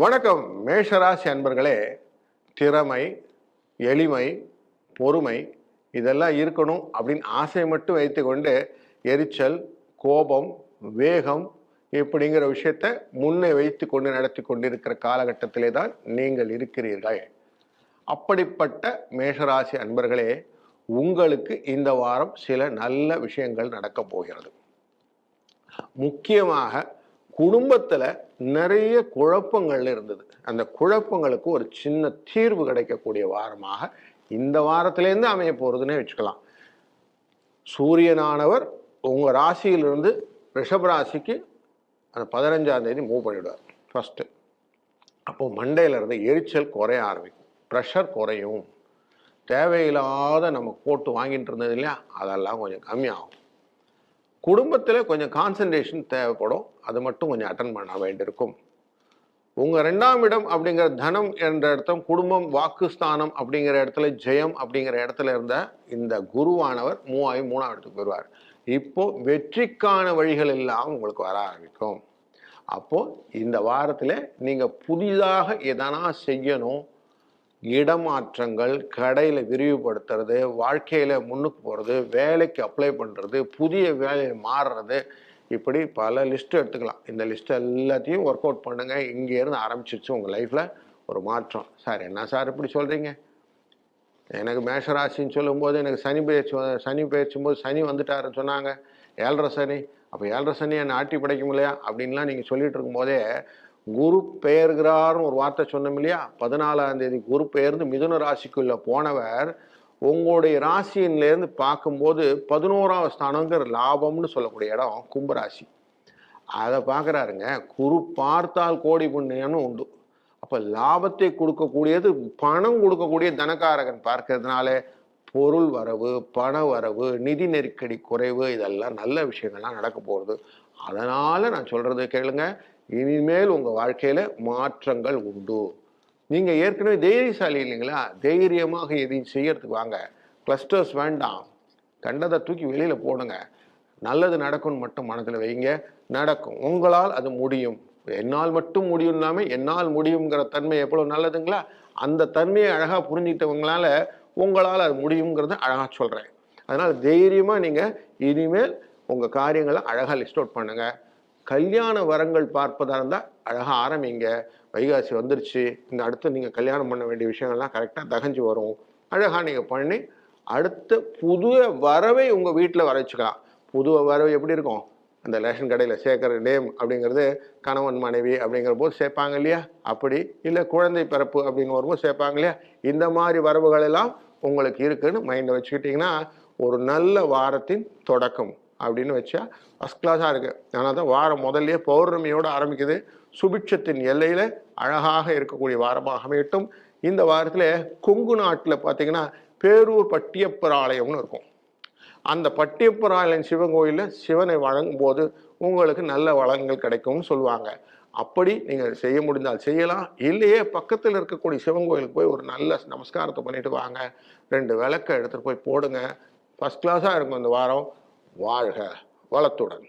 வணக்கம் மேஷராசி அன்பர்களே. திறமை, எளிமை, பொறுமை இதெல்லாம் இருக்கணும் அப்படின்னு ஆசையை மட்டும் வைத்துக்கொண்டு எரிச்சல், கோபம், வேகம் இப்படிங்கிற விஷயத்தை முன்னே வைத்து கொண்டு நடத்தி கொண்டிருக்கிற காலகட்டத்திலே தான் நீங்கள் இருக்கிறீர்கள். அப்படிப்பட்ட மேஷராசி அன்பர்களே, உங்களுக்கு இந்த வாரம் சில நல்ல விஷயங்கள் நடக்கப் போகிறது. முக்கியமாக குடும்பத்துல நிறைய குழப்பங்கள் இருந்தது. அந்த குழப்பங்களுக்கு ஒரு சின்ன தீர்வு கிடைக்கக்கூடிய வாரமாக இந்த வாரத்திலேருந்து அமைய போறதுன்னே வச்சுக்கலாம். சூரியனானவர் உங்க ராசியிலிருந்து ரிஷப ராசிக்கு அந்த 15ஆம் தேதி மூவ் பண்ணிவிடுவார் ஃபர்ஸ்ட். அப்போ மண்டையில இருந்து எரிச்சல் குறைய ஆரம்பிக்கும், ப்ரெஷர் குறையும், தேவையில்லாத நம்ம போட்டு வாங்கிட்டு இருந்தது இல்லையா, அதெல்லாம் கொஞ்சம் கம்மியாகும். குடும்பத்தில் கொஞ்சம் கான்சன்ட்ரேஷன் தேவைப்படும், அது மட்டும் கொஞ்சம் அட்டன் பண்ண வேண்டியிருக்கும். உங்கள் 2ஆம் இடம் அப்படிங்கிற தனம் என்ற இடத்துல குடும்பம், வாக்குஸ்தானம் அப்படிங்கிற இடத்துல ஜெயம் அப்படிங்கிற இடத்துல இருந்த இந்த குருவானவர் மூவ் ஆகி 3ஆம் இடத்துக்கு வருவார். இப்போ வெற்றிக்கான வழிகள் எல்லாம் உங்களுக்கு வர ஆரம்பிக்கும். அப்போ இந்த வாரத்தில் நீங்கள் புதிதாக எதனா செய்யணும், இடமாற்றங்கள், கடையில் விரிவுபடுத்துறது, வாழ்க்கையில் முன்னுக்கு போகிறது, வேலைக்கு அப்ளை பண்ணுறது, புதிய வேலையை மாறுறது, இப்படி பல லிஸ்ட்டு எடுத்துக்கலாம். இந்த லிஸ்ட் எல்லாத்தையும் ஒர்க் அவுட் பண்ணுங்கள். இங்கேருந்து ஆரம்பிச்சிருச்சு உங்கள் லைஃப்பில் ஒரு மாற்றம். சார் என்ன சார் இப்படி சொல்கிறீங்க? எனக்கு மேஷராசின்னு சொல்லும்போது எனக்கு சனி பயிற்சும் போது சனி வந்துட்டாருன்னு சொன்னாங்க, 7.5 சனி. அப்போ 7.5 சனி என்னை ஆட்டி படைக்கும் இல்லையா அப்படின்லாம் நீங்கள் சொல்லிட்டு இருக்கும்போதே குரு பெயர்கிறார்னு ஒரு வார்த்தை சொன்னோம் இல்லையா. 14ஆம் தேதி குரு பெயர்ந்து மிதுன ராசிக்குள்ள போனவர் உங்களுடைய ராசியிலேருந்து பார்க்கும்போது 11ஆம் ஸ்தானங்கிற லாபம்னு சொல்லக்கூடிய இடம் கும்பராசி. அதை பார்க்குறாருங்க. குரு பார்த்தால் கோடி புண்ணியம்னு உண்டு. அப்போ லாபத்தை கொடுக்கக்கூடியது, பணம் கொடுக்கக்கூடிய தனக்காரகன் பார்க்கறதுனால பொருள் வரவு, பண வரவு, நிதி நெருக்கடி குறைவு, இதெல்லாம் நல்ல விஷயங்கள்லாம் நடக்க போகிறது. அதனால் நான் சொல்கிறது கேளுங்க, இனிமேல் உங்கள் வாழ்க்கையில் மாற்றங்கள் உண்டு. நீங்கள் ஏற்கனவே தைரியசாலி இல்லைங்களா, தைரியமாக எதையும் செய்யறதுக்கு வாங்க. கிளஸ்டர்ஸ் வேண்டாம், கண்டதை தூக்கி வெளியில் போடுங்க. நல்லது நடக்கும்னு மட்டும் மனதில் வைங்க, நடக்கும். உங்களால் அது முடியும். என்னால் மட்டும் முடியும் இல்லாமல் என்னால் முடியுங்கிற தன்மை எவ்வளோ நல்லதுங்களா, அந்த தன்மையை அழகாக புரிஞ்சுக்கிட்டவங்களால உங்களால் அது முடியுங்கிறத அழகாக சொல்கிறேன். அதனால் தைரியமாக நீங்கள் இனிமேல் உங்கள் காரியங்களை அழகாக லிஸ்ட் அவுட் பண்ணுங்கள். கல்யாண வரங்கள் பார்ப்பதாக இருந்தால் அழகாக ஆரம்பிங்க. வைகாசி வந்துருச்சு, இந்த அடுத்து நீங்கள் கல்யாணம் பண்ண வேண்டிய விஷயங்கள்லாம் கரெக்டாக தகஞ்சு வரும். அழகாக நீங்கள் பண்ணி அடுத்த புது வரவை உங்கள் வீட்டில் வர வச்சுக்கலாம். புது வரவு எப்படி இருக்கும்? அந்த ரேஷன் கடையில் சேர்க்குற நேம் அப்படிங்கிறது கணவன் மனைவி அப்படிங்கிற போது சேர்ப்பாங்க இல்லையா, அப்படி இல்லை குழந்தை பிறப்பு அப்படின்னு வரும்போது சேர்ப்பாங்க இல்லையா, இந்த மாதிரி வரவுகள் எல்லாம் உங்களுக்கு இருக்குன்னு மைண்டை வச்சுக்கிட்டிங்கன்னா ஒரு நல்ல வாரத்தின் தொடக்கம் அப்படின்னு வச்சா ஃபஸ்ட் கிளாஸாக இருக்குது. ஆனால் தான் வாரம் முதல்லையே பௌர்ணமியோடு ஆரம்பிக்குது. சுபிட்சத்தின் எல்லையில் அழகாக இருக்கக்கூடிய வாரமாக அமையட்டும். இந்த வாரத்தில் கொங்கு நாட்டில் பார்த்தீங்கன்னா பேரூர் பட்டியப்பர் ஆலயம்னு இருக்கும். அந்த பட்டியப்பர் ஆலயம் சிவன் கோயிலில் சிவனை வழங்கும் போது உங்களுக்கு நல்ல வளங்கள் கிடைக்கும்னு சொல்லுவாங்க. அப்படி நீங்கள் செய்ய முடிந்தால் செய்யலாம். இல்லையே பக்கத்தில் இருக்கக்கூடிய சிவன் கோயிலுக்கு போய் ஒரு நல்ல நமஸ்காரத்தை பண்ணிட்டு வாங்க. 2 விளக்கை எடுத்துகிட்டு போய் போடுங்க. ஃபஸ்ட் கிளாஸாக இருக்கும் இந்த வாரம். வாழ்க வளத்துடன்.